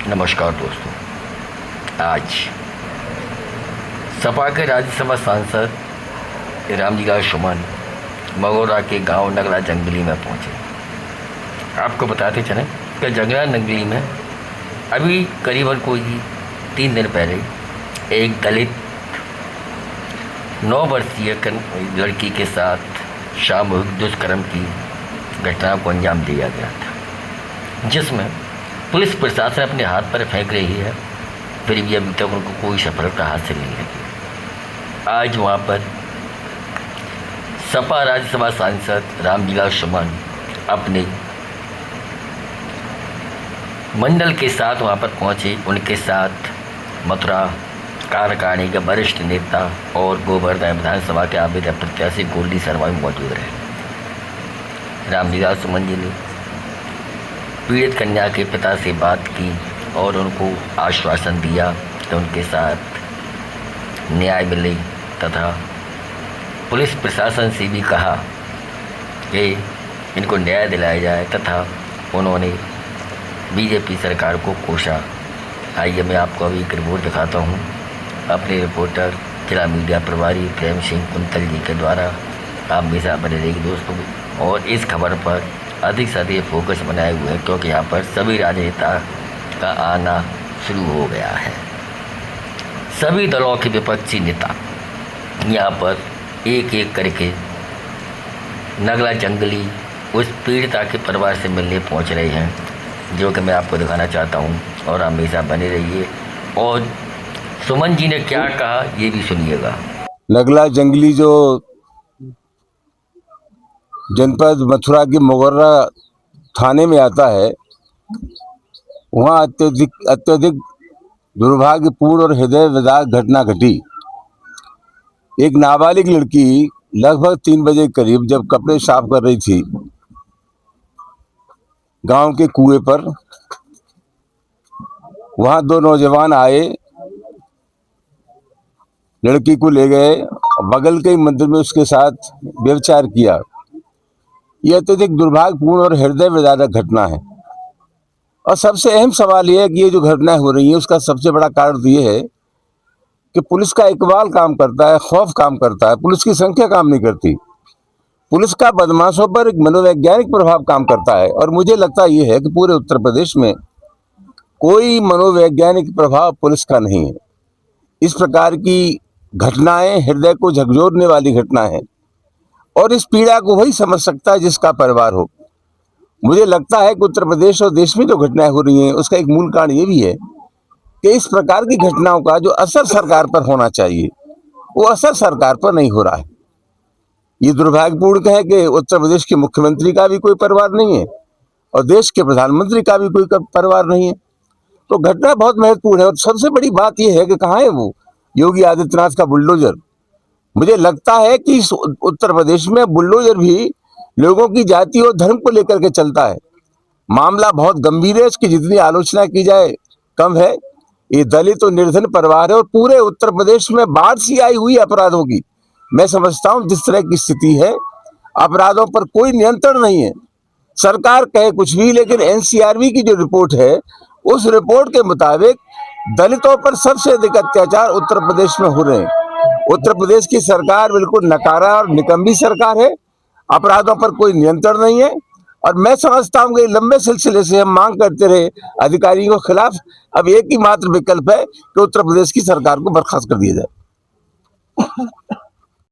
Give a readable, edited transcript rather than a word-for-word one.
नमस्कार दोस्तों। आज सपा के राज्यसभा सांसद रामलीला सुमन मगोरा के गांव नगला जंगली में पहुंचे। आपको बताते चलें कि जंगला जंगली में अभी करीबन कोई 3 दिन पहले एक दलित 9 वर्षीय लड़की के साथ सामूहिक दुष्कर्म की घटना को अंजाम दिया गया था, जिसमें पुलिस प्रशासन अपने हाथ पर फेंक रही है, फिर भी अभी तक उनको कोई सफलता हासिल नहीं लगी। आज वहाँ पर सपा राज्यसभा सांसद रामलीला सुमन अपने मंडल के साथ वहाँ पर पहुँचे। उनके साथ मथुरा कार्यकारिणी के वरिष्ठ नेता और गोवर्धन विधानसभा के आवेदक प्रत्याशी गोल्डी शर्मा भी मौजूद रहे। रामलीला सुमन जी ने पीड़ित कन्या के पिता से बात की और उनको आश्वासन दिया कि उनके साथ न्याय मिले, तथा पुलिस प्रशासन से भी कहा कि इनको न्याय दिलाया जाए, तथा उन्होंने बीजेपी सरकार को कोसा। आइए मैं आपको अभी एक रिपोर्ट दिखाता हूँ अपने रिपोर्टर जिला मीडिया प्रभारी प्रेम सिंह कुंतल जी के द्वारा। आप मेरे साथ बने रहिए दोस्तों, और इस खबर पर अधिक से अधिक फोकस बनाए हुए हैं, क्योंकि यहाँ पर सभी राजनेता का आना शुरू हो गया है। सभी दलों के विपक्षी नेता यहाँ पर एक एक करके नगला जंगली उस पीड़िता के परिवार से मिलने पहुँच रहे हैं, जो कि मैं आपको दिखाना चाहता हूँ, और आप मेरे साथ बने रहिए। और सुमन जी ने क्या कहा ये भी सुनिएगा। नगला जंगली जो जनपद मथुरा के मोगरा थाने में आता है, वहाँ अत्यधिक दुर्भाग्यपूर्ण और हृदय विदारक घटना घटी। एक नाबालिग लड़की लगभग 3 बजे करीब जब कपड़े साफ कर रही थी गांव के कुएं पर, वहाँ 2 नौजवान आए, लड़की को ले गए, बगल के मंदिर में उसके साथ व्यभिचार किया। यह अत्यधिक दुर्भाग्यपूर्ण और हृदय विदारक घटना है। और सबसे अहम सवाल यह है कि ये जो घटनाएं हो रही हैं उसका सबसे बड़ा कारण तो ये है कि पुलिस का इकबाल काम करता है, खौफ काम करता है, पुलिस की संख्या काम नहीं करती। पुलिस का बदमाशों पर एक मनोवैज्ञानिक प्रभाव काम करता है, और मुझे लगता ये है कि पूरे उत्तर प्रदेश में कोई मनोवैज्ञानिक प्रभाव पुलिस का नहीं है। इस प्रकार की घटनाएं हृदय को झकझोरने वाली घटना है, और इस पीड़ा को वही समझ सकता है जिसका परिवार हो। मुझे लगता है कि उत्तर प्रदेश और देश में जो घटनाएं हो रही हैं उसका एक मूल कारण ये भी है कि इस प्रकार की घटनाओं का जो असर सरकार पर होना चाहिए वो असर सरकार पर नहीं हो रहा है। ये दुर्भाग्यपूर्ण है कि उत्तर प्रदेश के मुख्यमंत्री का भी कोई परिवार नहीं है और देश के प्रधानमंत्री का भी कोई परिवार नहीं है। तो घटना बहुत महत्वपूर्ण है, और सबसे बड़ी बात यह है कि कहाँ है वो योगी आदित्यनाथ का बुलडोजर। मुझे लगता है कि इस उत्तर प्रदेश में बुलडोजर भी लोगों की जाति और धर्म को लेकर के चलता है। मामला बहुत गंभीर है, इसकी जितनी आलोचना की जाए कम है। ये दलित और निर्धन परिवार है, और पूरे उत्तर प्रदेश में बाढ़ सी आई हुई अपराधों की। मैं समझता हूँ जिस तरह की स्थिति है, अपराधों पर कोई नियंत्रण नहीं है। सरकार कहे कुछ भी, लेकिन एनसीआरबी की जो रिपोर्ट है उस रिपोर्ट के मुताबिक दलितों पर सबसे अधिक अत्याचार उत्तर प्रदेश में हो रहे हैं। उत्तर प्रदेश की सरकार बिल्कुल नकारा और निकम्मी सरकार है, अपराधों पर कोई नियंत्रण नहीं है। और मैं समझता हूँ कि लंबे सिलसिले से हम मांग करते रहे अधिकारियों के खिलाफ, अब एक ही मात्र विकल्प है कि उत्तर प्रदेश की सरकार को बर्खास्त कर दिया जाए।